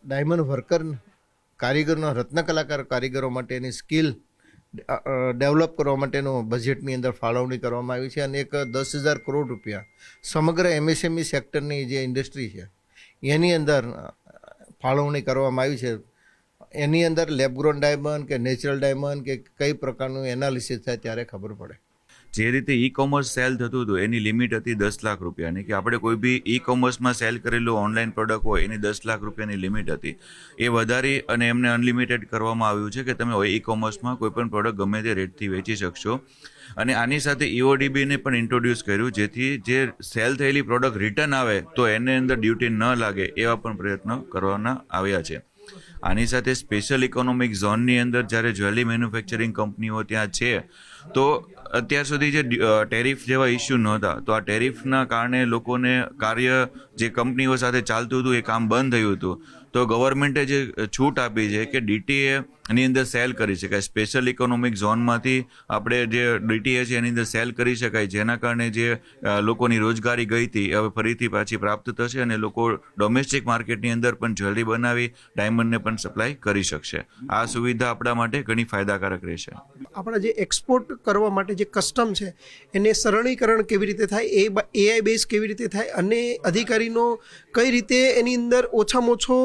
Diamond worker કારીગરનો રત્નકલાકાર કારીગરો માટેની skill develop કરવા માટેનું બજેટની અંદર ફાળવણી કરવામાં આવી છે અને એક 10,000 કરોડ રૂપિયા સમગ્ર MSME સેક્ટરની જે ઇન્ડસ્ટ્રી છે એની અંદર ફાળવણી કરવામાં આવી છે. એની અંદર લેબગ્રોન ડાયમંડ કે નેચરલ ડાયમંડ કે કઈ પ્રકારનું એનાલિસિસ થાય ત્યારે ખબર પડે. જે રીતે ઈ-કોમર્સ સેલ થતું હતું એની લિમિટ હતી 10 લાખ રૂપિયાની, કે આપણે કોઈ બી ઈ-કોમર્સમાં સેલ કરેલું ઓનલાઈન પ્રોડક્ટ હોય એની 10 લાખ રૂપિયાની લિમિટ હતી. એ વધારી અને એમને અનલિમિટેડ કરવામાં આવ્યું છે કે તમે ઈ-કોમર્સમાં કોઈ પણ પ્રોડક્ટ ગમે તે રેટથી વેચી શકશો. અને આની સાથે EODBને પણ ઇન્ટ્રોડ્યુસ કર્યું, જેથી જે સેલ થયેલી પ્રોડક્ટ રિટર્ન આવે તો એને અંદર ડ્યુટી ન લાગે એવા પણ પ્રયત્નો કરવાના આવ્યા છે. આની સાથે સ્પેશિયલ ઇકોનોમિક ઝોનની અંદર જ્યારે જ્વેલરી મેન્યુફેક્ચરિંગ કંપનીઓ ત્યાં છે તો અત્યાર સુધી જે ટેરિફ જેવા ઇસ્યુ નહોતા, તો આ ટેરિફના કારણે લોકોને કાર્ય જે કંપનીઓ સાથે ચાલતું હતું એ કામ બંધ થયું હતું. તો ગવર્મેન્ટે જે છૂટ આપી છે કે DTA ની અંદર સેલ કરી શકાય, સ્પેશિયલ ઇકોનોમિક ઝોનમાંથી આપણે જે DTA છે એની અંદર સેલ કરી શકાય, જેના કારણે જે લોકોની રોજગારી ગઈ હતી હવે ફરીથી પાછી પ્રાપ્ત થશે અને લોકો ડોમેસ્ટિક માર્કેટની અંદર પણ જ્વેલરી બનાવી ડાયમંડને પણ સપ્લાય કરી શકશે. આ સુવિધા આપણા માટે ઘણી ફાયદાકારક રહેશે. આપણા જે એક્સપોર્ટ કરવા માટે જે કસ્ટમ છે એને સરળીકરણ કેવી રીતે થાય, AI બેઝ કેવી રીતે થાય અને અધિકારીનો કઈ રીતે એની અંદર ઓછામાં ઓછો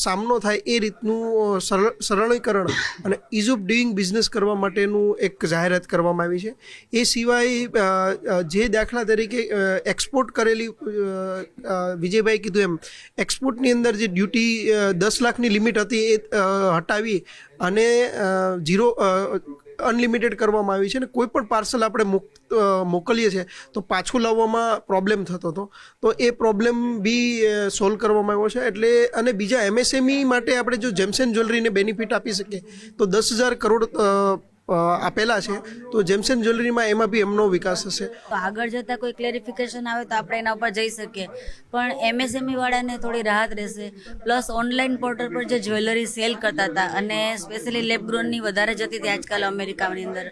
સામનો થાય એ રીતનું સરળીકરણ અને ઇઝ ઓફ ડુઈંગ બિઝનેસ કરવા માટેનું એક જાહેરાત કરવામાં આવી છે. એ સિવાય જે દાખલા તરીકે એક્સપોર્ટ કરેલી વિજયભાઈ કીધું એમ એક્સપોર્ટની અંદર જે ડ્યુટી 10 લાખની લિમિટ હતી એ હટાવી અને અનલિમિટેડ કરવામાં આવી છે. અને કોઈ પણ પાર્સલ આપણે મોકલીએ છીએ તો પાછું લાવવામાં પ્રોબ્લેમ થતો હતો, તો એ પ્રોબ્લેમ બી સોલ્વ કરવામાં આવ્યો છે. એટલે અને બીજા MSME માટે આપણે જો જેમ્સ એન્ડ જ્વેલરીને બેનિફિટ આપી શકીએ તો 10,000 કરોડ આપેલા છે, તો જેમ્સ એન્ડ જ્વેલરીમાં એમાં બી એમનો વિકાસ થશે. તો આગળ જતાં કોઈ ક્લેરિફિકેશન આવે તો આપણે એના ઉપર જઈ શકીએ, પણ MSME વાળાને થોડી રાહત રહેશે. પ્લસ ઓનલાઈન પોર્ટલ પર જે જ્વેલરી સેલ કરતા હતા અને સ્પેશિયલી લેબગ્રોનની વધારે જતી હતી આજકાલ અમેરિકાની અંદર,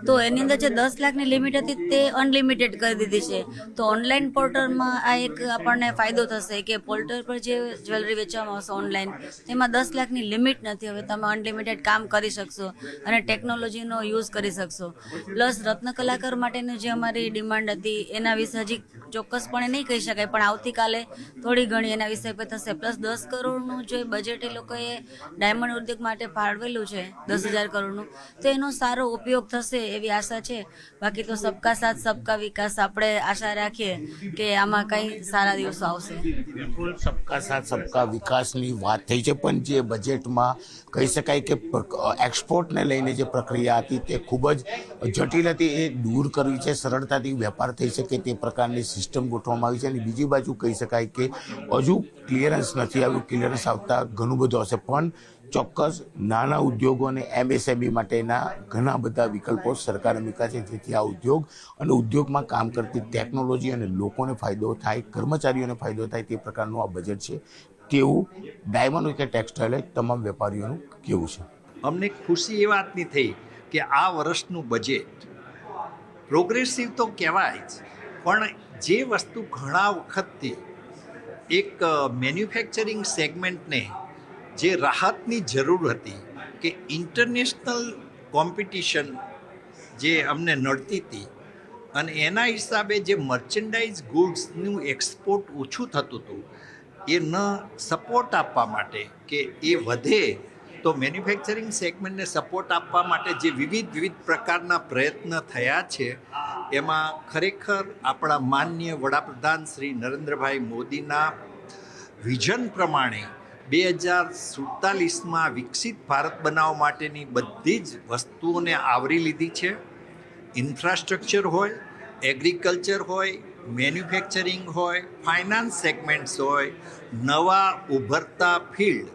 તો એની અંદર જે 10 લાખની લિમિટ હતી તે અનલિમિટેડ કરી દીધી છે. તો ઓનલાઈન પોર્ટલમાં આ એક આપણને ફાયદો થશે કે પોર્ટલ પર જે જ્વેલરી વેચવામાં આવશે ઓનલાઈન તેમાં 10 લાખની લિમિટ નથી, હવે તમે અનલિમિટેડ કામ કરી શકશો અને ટેકનોલોજી નો યુઝ કરી શકશો. પ્લસ રત્ન કલાકાર માટેની જે અમારી ડિમાન્ડ હતી એના વિશે હજી ચોક્કસપણે નહીં કહી શકાય, પણ આવતીકાલે થોડી ઘણી એના વિષય પર થશે. પ્લસ 10 કરોડનું જે બજેટ એ લોકોએ ડાયમંડ ઉદ્યોગ માટે ફાળવેલું છે 10,000 કરોડનું, તો એનો સારો ઉપયોગ થશે એવી આશા છે. બાકી તો સબકા સાથ સબકા વિકાસ આપણે આશા રાખીએ કે આમાં કંઈ સારા દિવસો આવશે. બિલકુલ સબકા સાથ સબકા વિકાસની વાત થઈ છે, પણ જે બજેટમાં કહી શકાય કે એક્સપોર્ટને લઈને જે પ્રક્રિયા હતી તે ખૂબ જ જટિલ હતી, એ દૂર કરવી છે, સરળતાથી વેપાર થઈ શકે તે પ્રકારની સિસ્ટમ ગોઠવવામાં આવી છે. અને બીજી બાજુ કહી શકાય કે હજુ ક્લિયરન્સ નથી આવ્યું, ક્લિયરન્સ આવતા ઘણું બધું હશે, પણ ચોક્કસ નાના ઉદ્યોગો અને MSME માટેના ઘણા બધા વિકલ્પો સરકારે મૂક્યા છે, જેથી આ ઉદ્યોગ અને ઉદ્યોગમાં કામ કરતી ટેકનોલોજી અને લોકોને ફાયદો થાય, કર્મચારીઓને ફાયદો થાય તે પ્રકારનું આ બજેટ છે તેવું ડાયમંડ કે ટેક્સટાઇલ તમામ વેપારીઓનું કહેવું છે. અમને ખુશી એ વાતની થઈ કે આ વર્ષનું બજેટ પ્રોગ્રેસિવ તો કહેવાય જ, પણ જે વસ્તુ ઘણા વખતથી એક મેન્યુફેક્ચરિંગ સેગમેન્ટને જે રાહતની જરૂર હતી કે ઇન્ટરનેશનલ કોમ્પિટિશન જે અમને નડતી હતી અને એના હિસાબે જે મર્ચેન્ડાઇઝ ગુડ્સનું એક્સપોર્ટ ઓછું થતું હતું, એ ન સપોર્ટ આપવા માટે કે એ વધે તો મેન્યુફેક્ચરિંગ સેગમેન્ટને સપોર્ટ આપવા માટે જે વિવિધ પ્રકારના પ્રયત્ન થયા છે, એમાં ખરેખર આપણા માનનીય વડાપ્રધાન શ્રી નરેન્દ્રભાઈ મોદીના વિઝન પ્રમાણે 2047માં વિકસિત ભારત બનાવવા માટેની બધી જ વસ્તુઓને આવરી લીધી છે. ઇન્ફ્રાસ્ટ્રક્ચર હોય, એગ્રીકલ્ચર હોય, મેન્યુફેક્ચરિંગ હોય, ફાઇનાન્સ સેગમેન્ટ્સ હોય, નવા ઉભરતા ફિલ્ડ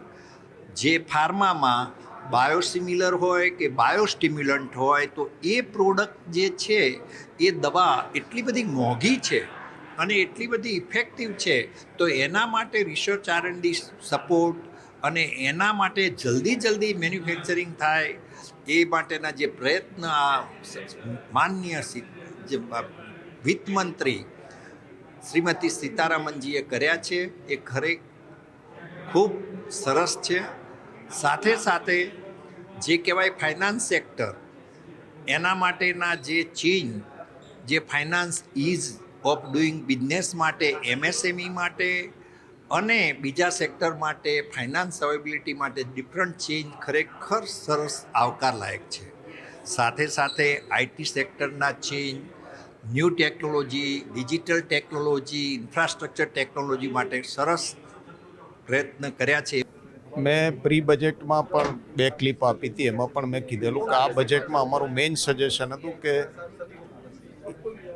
જે ફાર્મામાં બાયોસિમિલર હોય કે બાયોસ્ટિમ્યુલન્ટ હોય, તો એ પ્રોડક્ટ જે છે એ દવા એટલી બધી મોંઘી છે અને એટલી બધી ઇફેક્ટિવ છે, તો એના માટે રિસર્ચ R&D સપોર્ટ અને એના માટે જલ્દી મેન્યુફેક્ચરિંગ થાય એ માટેના જે પ્રયત્ન આ માનનીય જે વિત્તમંત્રી શ્રીમતી સીતારામનજીએ કર્યા છે, એ ખૂબ સરસ છે. સાથે સાથે જે કહેવાય ફાઇનાન્સ સેક્ટર, એના માટેના જે ચેન્જ, જે finance is of doing business માટે, એમએસએમઈ માટે અને બીજા સેક્ટર માટે ફાઇનાન્સ અવેબિલિટી માટે ડિફરન્ટ ચેન્જ ખરેખર સરસ આવકારલાયક છે. સાથે સાથે આઈટી સેક્ટરના change, new technology, digital technology, infrastructure technology માટે સરસ પ્રયત્ન કર્યા છે. મેં પ્રી બજેટમાં પણ 2 ક્લિપ આપી હતી. એમાં પણ મેં કીધેલું કે આ બજેટમાં અમારું મેઇન સજેશન હતું કે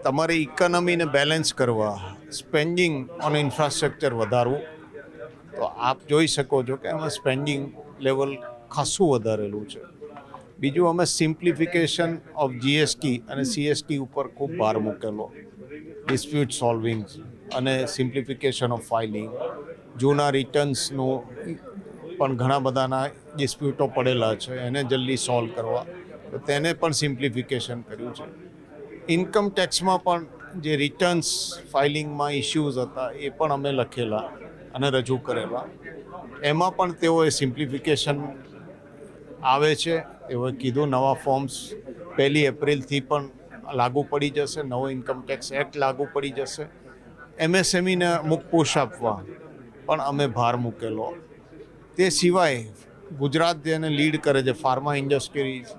તમારી ઇકોનોમીને બેલેન્સ કરવા સ્પેન્ડિંગ ઓન ઇન્ફ્રાસ્ટ્રક્ચર વધારવું. તો આપ જોઈ શકો છો કે એમાં સ્પેન્ડિંગ લેવલ ખાસું વધારેલું છે. બીજું, અમે સિમ્પ્લિફિકેશન ઓફ જીએસટી અને સીએસટી ઉપર ખૂબ ભાર મૂકેલો. ડિસ્પ્યુટ સોલ્વિંગ અને સિમ્પ્લિફિકેશન ઓફ ફાઇલિંગ, જૂના રિટર્ન્સનું પણ ઘણા બધાના ડિસ્પ્યુટો પડેલા છે, એને જલ્દી સોલ્વ કરવા, તો તેને પણ સિમ્પ્લિફિકેશન કર્યું છે. ઇન્કમ ટેક્સમાં પણ જે રિટર્ન્સ ફાઇલિંગમાં ઇશ્યુઝ હતા એ પણ અમે લખેલા અને રજૂ કરેલા. એમાં પણ તેઓએ સિમ્પ્લિફિકેશન આવે છે. તેઓએ કીધું નવા ફોર્મ્સ 1 એપ્રિલથી પણ લાગુ પડી જશે, નવો ઇન્કમ ટેક્સ એક્ટ લાગુ પડી જશે. એમએસએમઈને અમુક પુશ આપવા પણ અમે ભાર મૂકેલો. તે સિવાય ગુજરાત જેને લીડ કરે છે, ફાર્મા ઇન્ડસ્ટ્રીઝ,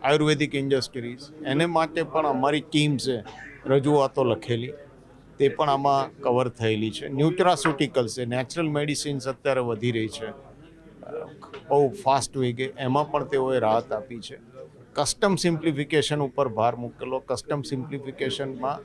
આયુર્વેદિક ઇન્ડસ્ટ્રીઝ, એને માટે પણ અમારી ટીમ્સે રજૂઆતો લખેલી, તે પણ આમાં કવર થયેલી છે. ન્યુટ્રાસ્યુટિકલ્સ છે, નેચરલ મેડિસિન્સ અત્યારે વધી રહી છે બહુ ફાસ્ટ વેગે, એમાં પણ તેઓએ રાહત આપી છે. કસ્ટમ સિમ્પ્લિફિકેશન ઉપર ભાર મૂકેલો. કસ્ટમ સિમ્પ્લિફિકેશનમાં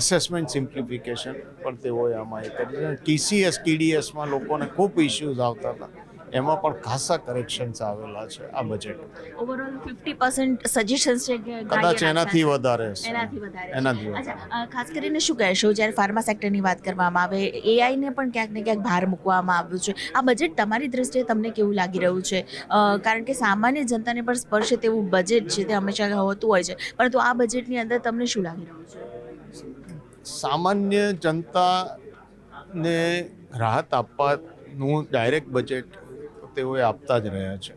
એસેસમેન્ટ સિમ્પ્લિફિકેશન પણ તેઓએ આમાં એ કરી છે. ટીસીએસ ટીડીએસમાં લોકોને ખૂબ ઇશ્યુઝ આવતા હતા, એમાં પણ ખાસા કરેક્શન્સ આવેલા છે આ બજેટ. ઓવરઓલ 50% સજેશન્સ છે કે કદાચ એનાથી વધારે હશે. એનાથી વધારે. એનાથી વધારે. અચ્છા, ખાસ કરીને શું કહેશો જ્યારે ફાર્મા સેક્ટરની વાત કરવામાં આવે, એઆઈને પણ ક્યાંક ને ક્યાંક ભાર મૂકવામાં આવ્યું છે. આ બજેટ તમારી દ્રષ્ટિએ તમને કેવું લાગી રહ્યું છે? કારણ કે સામાન્ય જનતાને પણ સ્પર્શે તેવું બજેટ છે, તે હંમેશા હોતું હોય છે, પરંતુ આ બજેટની અંદર તમને શું લાગી રહ્યું છે? સામાન્ય જનતાને રાહત આપવાનું ડાયરેક્ટ બજેટ તેઓએ આપતા જ રહ્યા છે.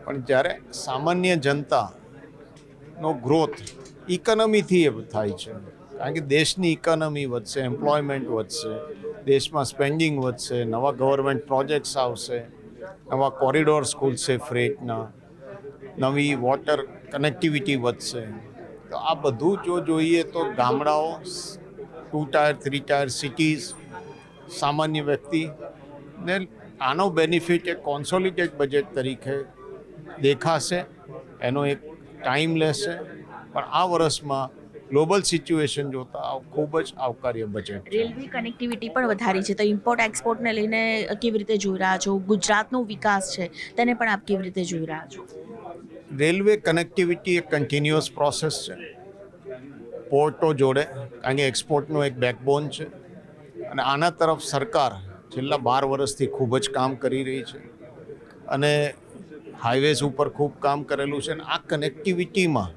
પણ જ્યારે સામાન્ય જનતાનો ગ્રોથ ઇકોનોમીથી થાય છે, કારણ કે દેશની ઇકોનોમી વધશે, એમ્પ્લોયમેન્ટ વધશે, દેશમાં સ્પેન્ડિંગ વધશે, નવા ગવર્મેન્ટ પ્રોજેક્ટ્સ આવશે, નવા કોરિડોર્સ ખુલશે ફ્રેટના, નવી વોટર કનેક્ટિવિટી વધશે. તો આ બધું જો જોઈએ તો ગામડાઓ, 2 ટાયર 3 ટાયર સિટીઝ, સામાન્ય વ્યક્તિને આનો બેનિફિટ એક કોન્સોલિડેટ બજેટ તરીકે દેખાશે. એનો એક ટાઈમ લેશે, પણ આ વર્ષમાં ગ્લોબલ સિચ્યુએશન જોતા ખૂબ જ આવકાર્ય બજેટ છે. રેલવે કનેક્ટિવિટી પણ વધારી છે, તો ઇમ્પોર્ટ એક્સપોર્ટને લઈને કેવી રીતે જોઈ રહ્યા છો? ગુજરાતનો વિકાસ છે તેને પણ આપ કેવી રીતે જોઈ રહ્યા છો? રેલવે કનેક્ટિવિટી એક કન્ટિન્યુઅસ પ્રોસેસ છે પોર્ટો જોડે, કારણ કે એક્સપોર્ટનો એક બેકબોન છે, અને આના તરફ સરકાર છેલ્લા 12 વર્ષથી ખૂબ જ કામ કરી રહી છે અને હાઈવેઝ ઉપર ખૂબ કામ કરેલું છે. અને આ કનેક્ટિવિટીમાં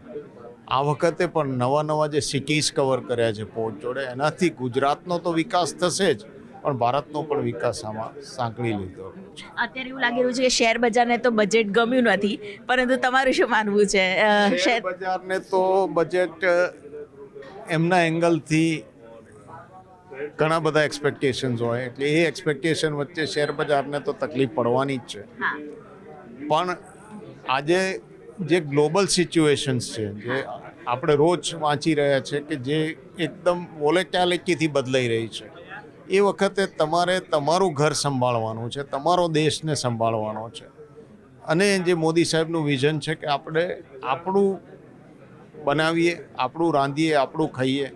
આ વખતે પણ નવા જે સિટીઝ કવર કર્યા છે પોર્ટ જોડે, એનાથી ગુજરાતનો તો વિકાસ થશે જ, પણ ભારતનો પણ વિકાસ આમાં સાંકળી લીધો. અત્યારે એવું લાગી રહ્યું છે કે શેર બજારને તો બજેટ ગમ્યું નથી, પરંતુ તમારું શું માનવું છે? શેર બજારને તો બજેટ એમના એંગલથી ઘણા બધા એક્સપેક્ટેશન્સ હોય, એટલે એ એક્સપેક્ટેશન વચ્ચે શેર બજારને તો તકલીફ પડવાની જ છે. પણ આજે જે ગ્લોબલ સિચ્યુએશન્સ છે, જે આપણે રોજ વાંચી રહ્યા છે કે જે એકદમ વોલેટાલિટીથી બદલાઈ રહી છે, એ વખતે તમારે તમારું ઘર સંભાળવાનું છે, તમારો દેશને સંભાળવાનો છે. અને જે મોદી સાહેબનું વિઝન છે કે આપણે આપણું બનાવીએ, આપણું રાંધીએ, આપણું ખાઈએ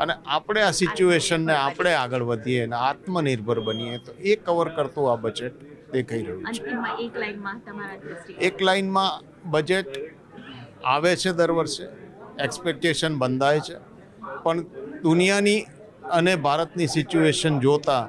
અને આપણે આ સિચ્યુએશનને આપણે આગળ વધીએ અને આત્મનિર્ભર બનીએ, તો એ કવર કરતું આ બજેટ દેખાઈ રહ્યું છે. એક લાઇનમાં બજેટ આવે છે દર વર્ષે, એક્સપેક્ટેશન બંધાય છે, પણ દુનિયાની અને ભારતની સિચ્યુએશન જોતા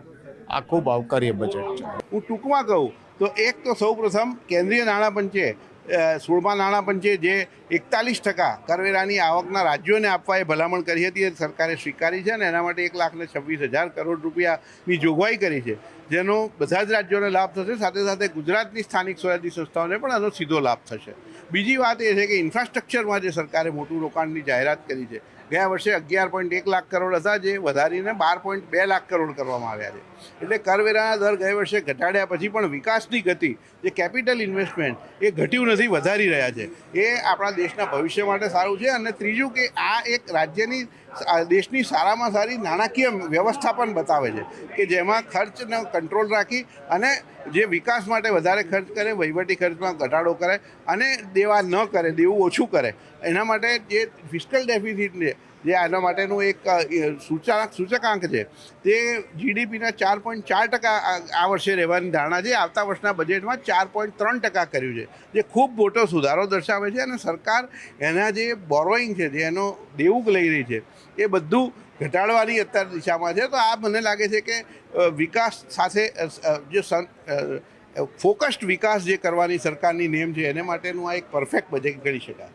આ ખૂબ આવકાર્ય બજેટ છે. હું ટૂંકમાં કહું તો એક તો સૌપ્રથમ કેન્દ્રીય નાણાં પંચે 16મા નાણાં પંચે જે 41% કરવેરાની આવકના રાજ્યોને આપવા એ ભલામણ કરી હતી, એ સરકારે સ્વીકારી છે અને એના માટે 1,26,000 કરોડ રૂપિયાની જોગવાઈ કરી છે, જેનો બધા જ રાજ્યોને લાભ થશે. સાથે સાથે ગુજરાતની સ્થાનિક સ્વરાજ્ય સંસ્થાઓને પણ આનો સીધો લાભ થશે. બીજી વાત એ છે કે ઇન્ફ્રાસ્ટ્રક્ચરમાં જે સરકારે મોટું રોકાણની જાહેરાત કરી છે, ગયા વર્ષે 11.1 લાખ કરોડ હતા, જે વધારીને 12.2 લાખ કરોડ કરવામાં આવ્યા છે. એટલે કરવેરાના દર ગયા વર્ષે ઘટાડ્યા પછી પણ વિકાસની ગતિ, જે કેપિટલ ઇન્વેસ્ટમેન્ટ, એ ઘટ્યું નથી, વધારી રહ્યા છે. એ આપણા દેશના ભવિષ્ય માટે સારું છે. અને ત્રીજું કે આ એક રાજ્યની દેશની સારામાં સારી નાણાકીય વ્યવસ્થાપન બતાવે છે કે જેમાં ખર્ચનો કંટ્રોલ રાખી અને જે વિકાસ માટે વધારે ખર્ચ કરે, વહીવટી ખર્ચમાં ઘટાડો કરે અને દેવા ન કરે, દેવું ઓછું કરે. એના માટે જે ફિસ્કલ ડેફિસિટ છે, જે આના માટેનું એક સૂચકાંક છે, તે જીડીપીના 4.4% આ વર્ષે રહેવાની ધારણા છે. આવતા વર્ષના બજેટમાં 4.3% કર્યું છે, જે ખૂબ મોટો સુધારો દર્શાવે છે. અને સરકાર એના જે બોરોઈંગ છે, જે એનો દેવું લઈ રહી છે, એ બધું ઘટાડવાની અત્યારે દિશામાં છે. તો આ મને લાગે છે કે વિકાસ સાથે જે ફોકસ્ડ વિકાસ જે કરવાની સરકારની નેમ છે, એને માટેનું આ એક પરફેક્ટ બજેટ ગણી શકાય.